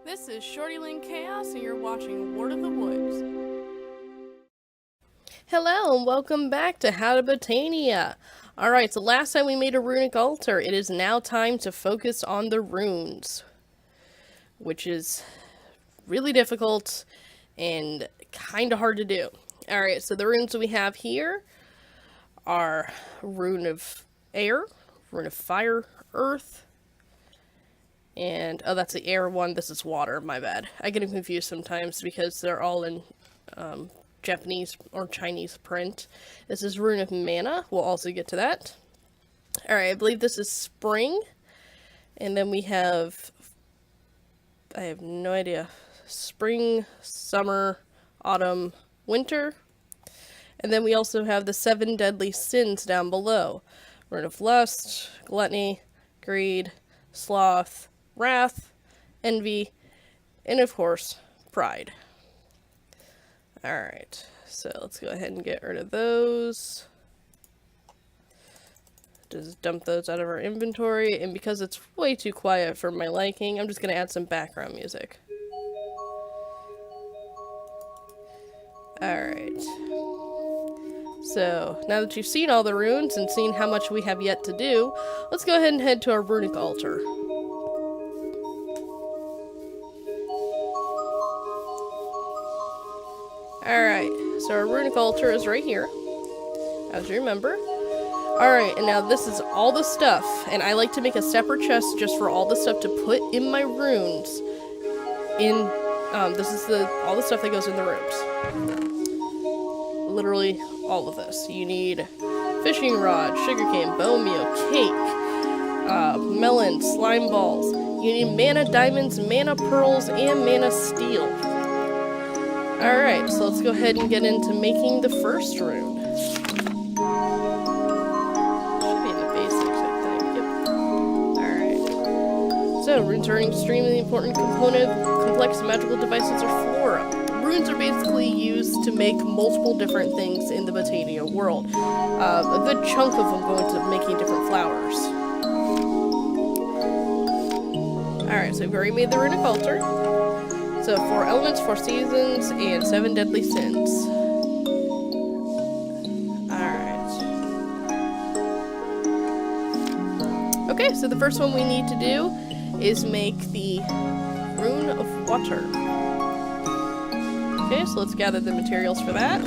This is Shorty Lynn Chaos, and you're watching Ward of the Woods. Hello, and welcome back to How to Botania. Alright, so last time we made a runic altar. It is now time to focus on the runes, which is really difficult and kind of hard to do. Alright, so the runes we have here are Rune of Air, Rune of Fire, Earth, and, oh, that's the air one. This is water. My bad. I get them confused sometimes because they're all in Japanese or Chinese print. This is Rune of Mana. We'll also get to that. Alright, I believe this is spring. And then we have, I have no idea, spring, summer, autumn, winter. And then we also have the 7 deadly sins down below. Rune of Lust, Gluttony, Greed, Sloth, Wrath, Envy, and of course, Pride. Alright, so let's go ahead and get rid of those. Just dump those out of our inventory, and because it's way too quiet for my liking, I'm just going to add some background music. Alright. So, now that you've seen all the runes and seen how much we have yet to do, let's go ahead and head to our runic altar. Alright, so our runic altar is right here, as you remember. Alright, and now this is all the stuff, and I like to make a separate chest just for all the stuff to put in my runes. This is all the stuff that goes in the rooms. Literally all of this. You need fishing rod, sugarcane, bone meal, cake, melon, slime balls. You need mana diamonds, mana pearls, and mana steel. Alright, so let's go ahead and get into making the first rune. Should be in the basics, I think. Yep. Alright. So, runes are an extremely important component of complex magical devices or flora. Runes are basically used to make multiple different things in the Botania world. A good chunk of them go into making different flowers. Alright, so we've already made the runic altar. So 4 elements, 4 seasons, and 7 deadly sins. Alright. Okay, so the first one we need to do is make the Rune of Water. Okay, so let's gather the materials for that.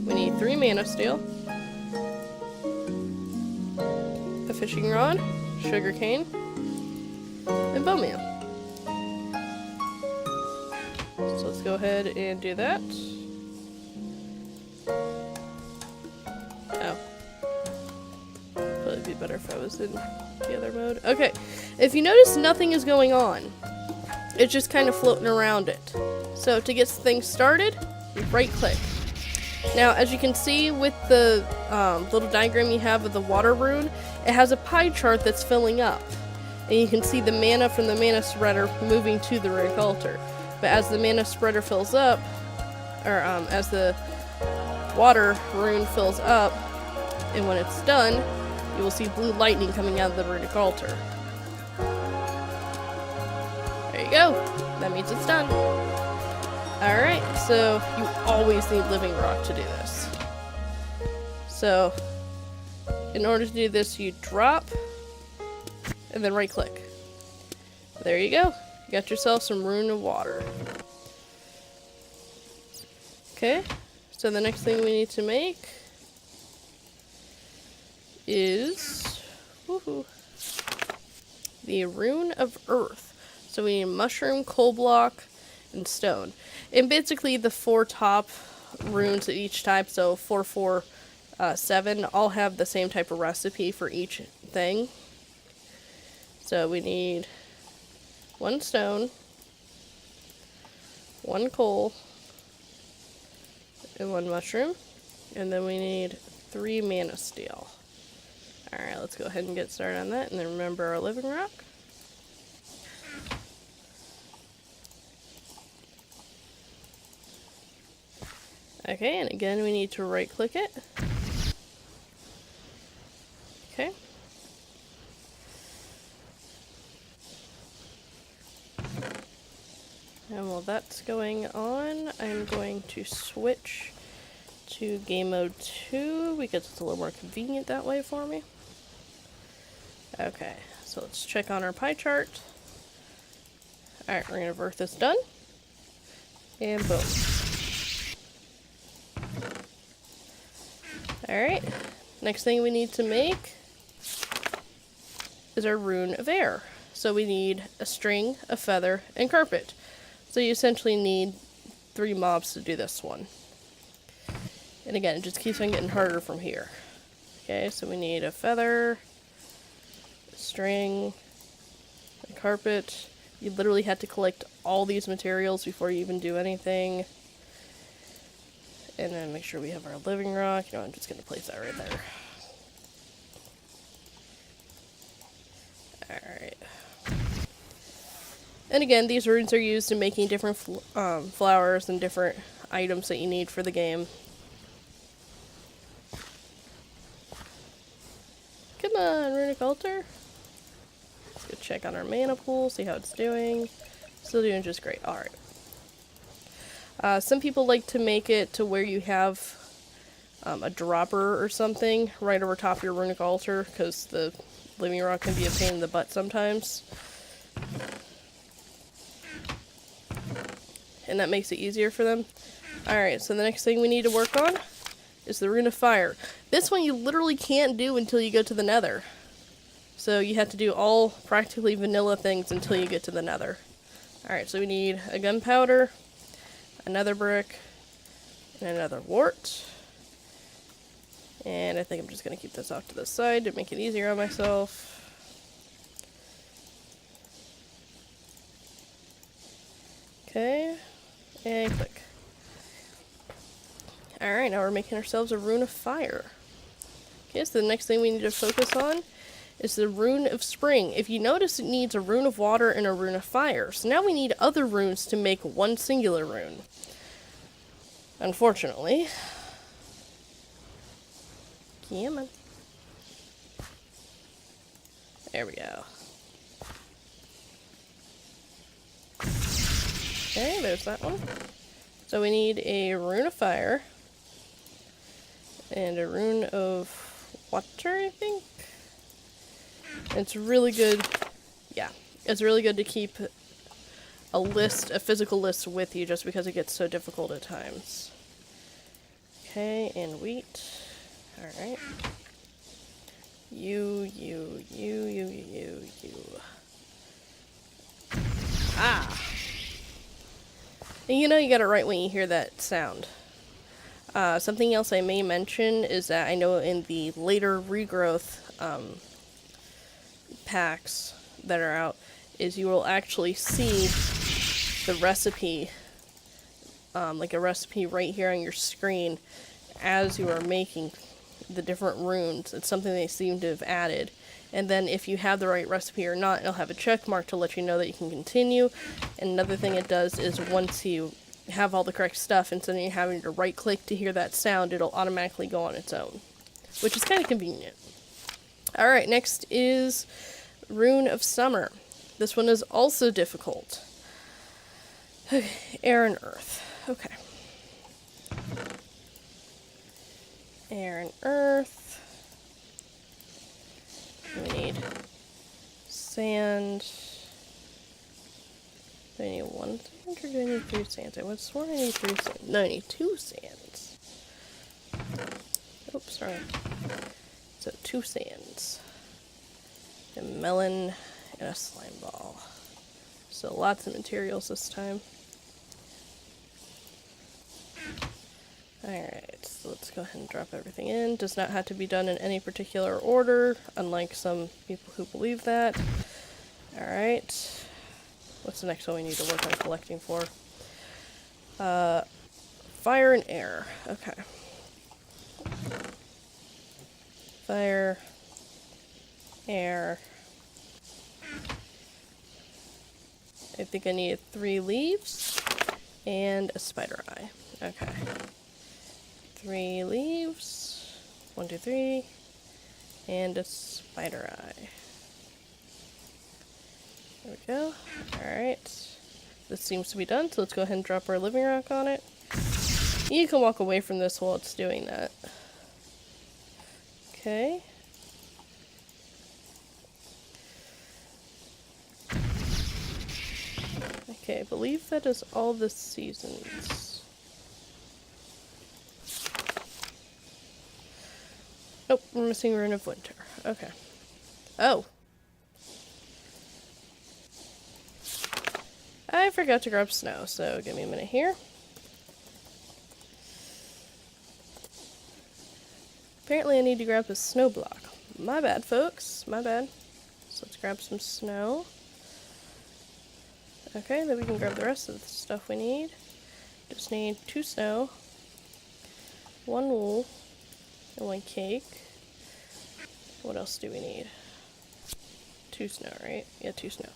We need 3 mana steel, a fishing rod, sugarcane, and bone meal. So let's go ahead and do that. Oh. Probably be better if I was in the other mode. Okay, if you notice nothing is going on, it's just kind of floating around it. So to get things started, you right click. Now as you can see with the little diagram you have of the water rune, it has a pie chart that's filling up. And you can see the mana from the mana spreader moving to the runic altar. But as the mana spreader fills up, or as the water rune fills up, and when it's done, you will see blue lightning coming out of the runic altar. There you go. That means it's done. Alright, so you always need living rock to do this. So, in order to do this, you drop, and then right click. There you go. You got yourself some Rune of Water. Okay, so the next thing we need to make is the Rune of Earth. So we need mushroom, coal block, and stone. And basically the 4 top runes of each type, so 4, 4, 7, all have the same type of recipe for each thing. So we need 1 stone, 1 coal, and 1 mushroom, and then we need 3 mana steel. Alright, let's go ahead and get started on that, and then remember our living rock. Okay, and again we need to right click it. Okay. And while that's going on, I'm going to switch to game mode 2 because it's a little more convenient that way for me. Okay, so let's check on our pie chart. Alright, we're going to avert this done. And boom. Alright, next thing we need to make is our rune of air. So we need a string, a feather, and carpet. So you essentially need 3 mobs to do this one. And again, it just keeps on getting harder from here. Okay, so we need a feather, a string, a carpet. You literally had to collect all these materials before you even do anything. And then make sure we have our living rock. You know, I'm just going to place that right there. Alright. And again, these runes are used in making different flowers and different items that you need for the game. Come on, runic altar. Let's go check on our mana pool, see how it's doing. Still doing just great. Alright. Some people like to make it to where you have a dropper or something right over top of your runic altar, because the living rock can be a pain in the butt sometimes. And that makes it easier for them. Alright, so the next thing we need to work on is the rune of fire. This one you literally can't do until you go to the nether. So you have to do all practically vanilla things until you get to the nether. Alright, so we need a gunpowder, another brick, and another wart. And I think I'm just going to keep this off to the side to make it easier on myself. Okay, and click. Alright, now we're making ourselves a rune of fire. Okay, so the next thing we need to focus on is the rune of spring. If you notice, it needs a rune of water and a rune of fire. So now we need other runes to make one singular rune. Unfortunately. Come on. There we go. Okay, there's that one. So we need a rune of fire and a rune of water, I think. It's really good. Yeah, it's really good to keep a list, a physical list with you, just because it gets so difficult at times. Okay, and wheat. Alright. You. Ah! And you know you got it right when you hear that sound. Something else I may mention is that I know in the later regrowth packs that are out, is you will actually see the recipe, like a recipe right here on your screen as you are making the different runes. It's something they seem to have added. And then if you have the right recipe or not, it'll have a check mark to let you know that you can continue. And another thing it does is once you have all the correct stuff, instead of you having to right click to hear that sound, it'll automatically go on its own, which is kind of convenient. Alright, next is Rune of Summer. This one is also difficult. Okay, air and earth. Okay. Air and earth. We need sand. Do I need 1 sand or do I need 3 sands? I would have sworn I need 3 sands. No, I need 2 sands. Oops, sorry. So 2 sands. A melon and a slime ball. So lots of materials this time. Alright, so let's go ahead and drop everything in. Does not have to be done in any particular order, unlike some people who believe that. Alright. What's the next one we need to work on collecting for? Fire and air. Okay. Fire. Air. I think I need 3 leaves and a spider eye. Okay. 3 leaves. 1, 2, 3. And a spider eye. There we go. Alright. this seems to be done, so let's go ahead and drop our living rock on it. You can walk away from this while it's doing that. Okay. Okay, I believe that is all the seasons. Nope, we're missing Rune of Winter. Okay. Oh. I forgot to grab snow, so give me a minute here. Apparently I need to grab a snow block. My bad, folks. My bad. So let's grab some snow. Okay, then we can grab the rest of the stuff we need. Just need 2 snow, 1 wool, and 1 cake. What else do we need? 2 snow, right? Yeah, 2 snow.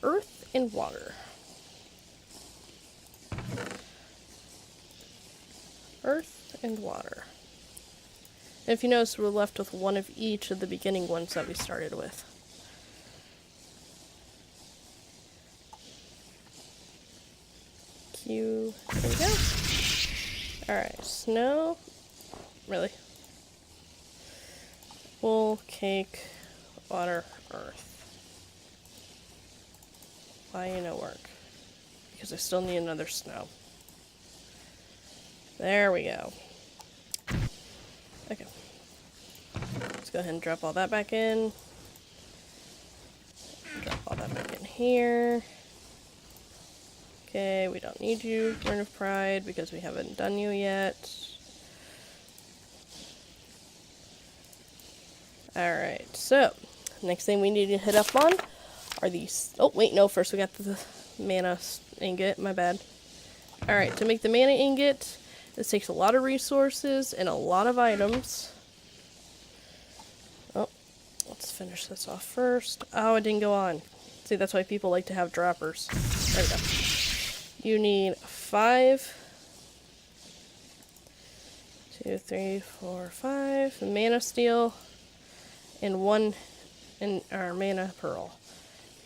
Earth and water. Earth and water. And if you notice, we're left with 1 of each of the beginning ones that we started with. Q. There we go. Alright, snow. Really? Wool, cake, water, earth. Why no work? Because I still need another snow. There we go. Okay. Let's go ahead and drop all that back in. Drop all that back in here. Okay, we don't need you, Burn of Pride, because we haven't done you yet. Alright, so, next thing we need to hit up on are these... Oh, wait, no, first we got the mana ingot, my bad. Alright, to make the mana ingot, this takes a lot of resources and a lot of items. Oh, let's finish this off first. Oh, it didn't go on. See, that's why people like to have droppers. There we go. You need 5, 2, 3, 4, 5 mana steel, and 1 mana pearl.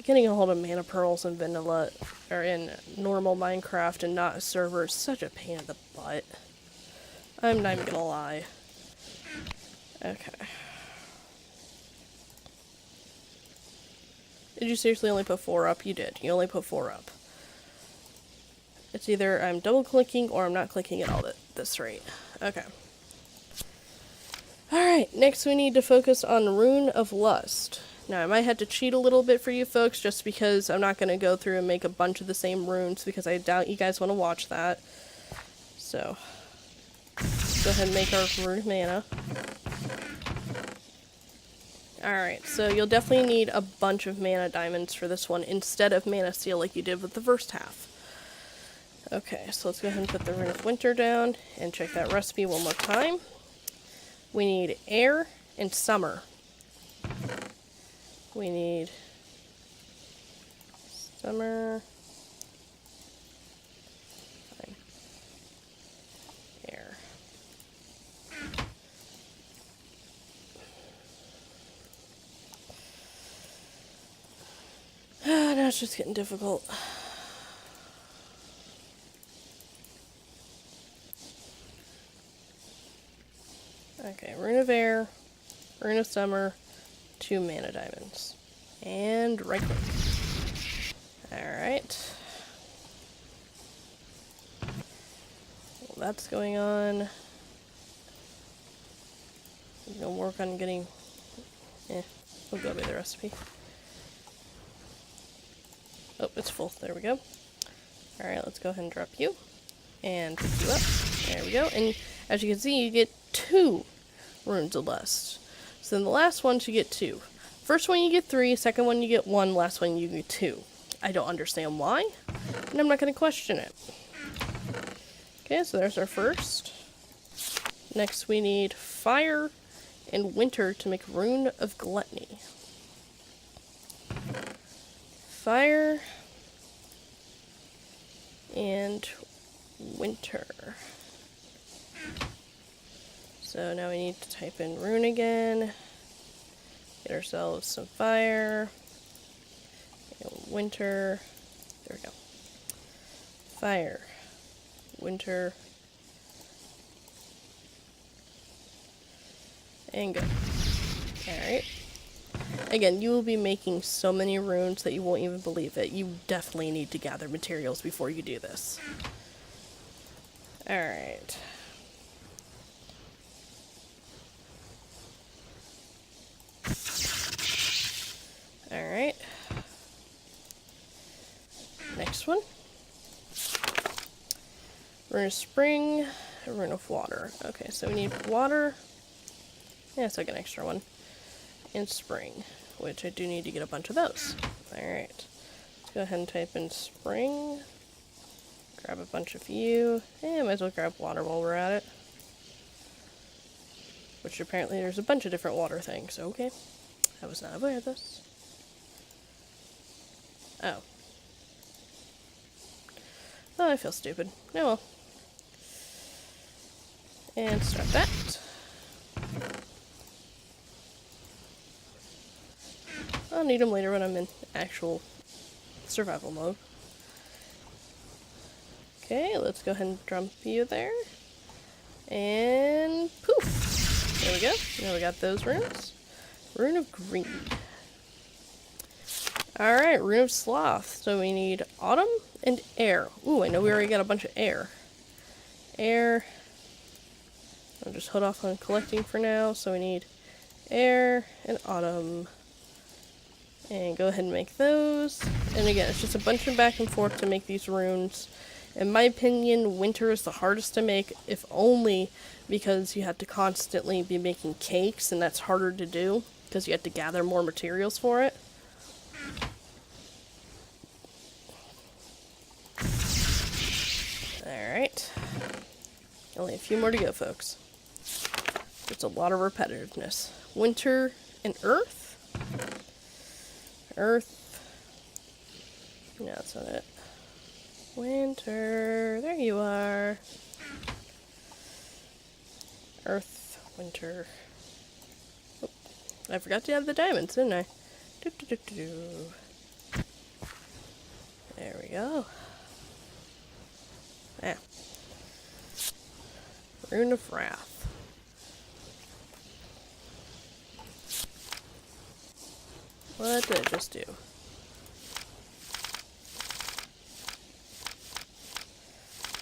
Getting a hold of mana pearls in vanilla, or in normal Minecraft and not a server is such a pain in the butt. I'm not even gonna lie. Okay. Did you seriously only put 4 up? You did. You only put 4 up. It's either I'm double clicking or I'm not clicking at all at this rate. Okay. Alright, next we need to focus on Rune of Lust. Now I might have to cheat a little bit for you folks just because I'm not going to go through and make a bunch of the same runes because I doubt you guys want to watch that. So, let's go ahead and make our Rune of Mana. Alright, so you'll definitely need a bunch of mana diamonds for this one instead of mana steel like you did with the first half. Okay, so let's go ahead and put the Rune of Winter down and check that recipe one more time. We need air and summer. We need summer, fine, air. Now it's just getting difficult. Okay, Rune of Air, Rune of Summer, 2 mana diamonds. And right click. Alright. Well, that's going on. We're gonna work on getting... we'll go by the recipe. Oh, it's full. There we go. Alright, let's go ahead and drop you. And pick you up. There we go. And as you can see, you get 2 Runes of Lust. So then the last one you get 2. First one you get 3, second one you get 1, last one you get 2. I don't understand why, and I'm not going to question it. Okay, so there's our first. Next we need Fire and Winter to make Rune of Gluttony. Fire and Winter. So now we need to type in Rune again. Get ourselves some fire. And Winter. There we go. fire, winter, and go. Alright. Again, you will be making so many runes that you won't even believe it. You definitely need to gather materials before you do this. Alright. Alright. Next one. Rune of spring, rune of water. Okay, so we need water. Yeah, it's like an extra one. And spring, which I do need to get a bunch of those. Alright. Let's go ahead and type in spring. Grab a bunch of you. And might as well grab water while we're at it. Which apparently there's a bunch of different water things. Okay. I was not aware of this. Oh. Oh, I feel stupid. Oh well. And start that. I'll need them later when I'm in actual survival mode. Okay, let's go ahead and dump you there. And poof! There we go. Now we got those runes. Rune of green. Alright, rune of sloth. So we need autumn and air. Ooh, I know we already got a bunch of air. Air. I'll just hold off on collecting for now. So we need air and autumn. And go ahead and make those. And again, it's just a bunch of back and forth to make these runes. In my opinion, winter is the hardest to make, if only because you have to constantly be making cakes, and that's harder to do, because you have to gather more materials for it. Alright. Only a few more to go, folks. It's a lot of repetitiveness. Winter and earth? Earth. No, that's not it. Winter. There you are. Earth. Winter. Oh, I forgot to add the diamonds, didn't I? There we go. Ah. Rune of Wrath. What did I just do?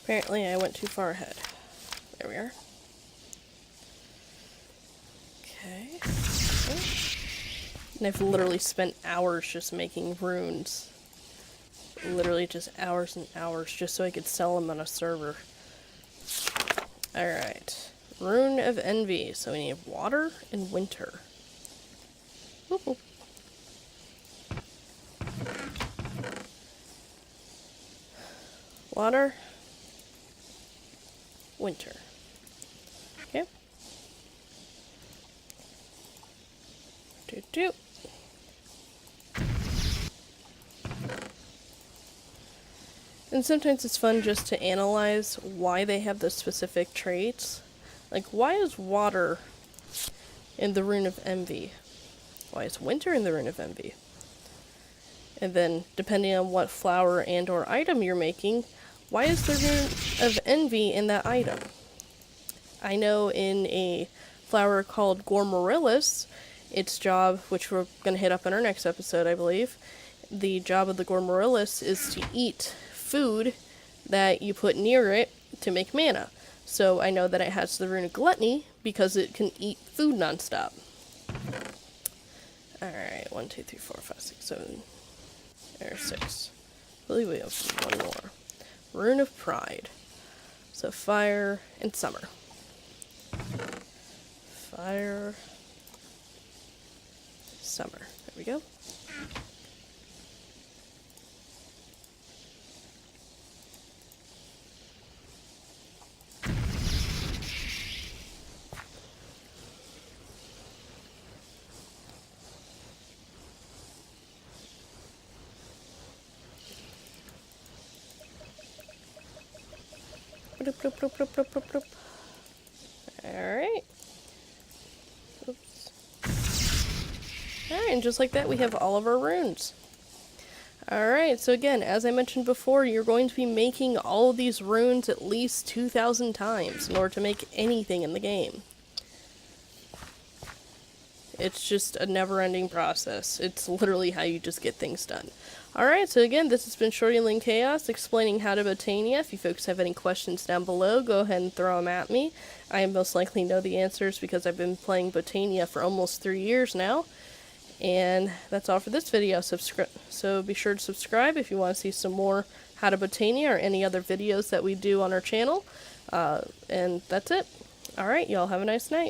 Apparently I went too far ahead. There we are. Okay. And I've literally spent hours just making runes. Literally just hours and hours just so I could sell them on a server. Alright. Rune of Envy. So we need water and winter. Whoop-whoop. Water. Winter. Okay. Do. And sometimes it's fun just to analyze why they have the specific traits. Like, why is water in the Rune of Envy? Why is winter in the Rune of Envy? And then, depending on what flower and or item you're making, why is the Rune of Envy in that item? I know in a flower called Gormorillus, its job, which we're going to hit up in our next episode, I believe, the job of the Gormorillus is to eat food that you put near it to make mana. So I know that it has the Rune of Gluttony because it can eat food nonstop. Alright, 1, 2, 3, 4, 5, 6, 7. There's 6. I believe we have one more. Rune of Pride. So fire and summer. Fire. Summer. There we go. Alright. Oops. Alright, and just like that, we have all of our runes. Alright, so again, as I mentioned before, you're going to be making all of these runes at least 2,000 times in order to make anything in the game. It's just a never-ending process. It's literally how you just get things done. Alright, so again, this has been Shorty Link Chaos explaining how to Botania. If you folks have any questions down below, go ahead and throw them at me. I most likely know the answers because I've been playing Botania for almost 3 years now. And that's all for this video. So be sure to subscribe if you want to see some more How to Botania or any other videos that we do on our channel. And that's it. Alright, y'all have a nice night.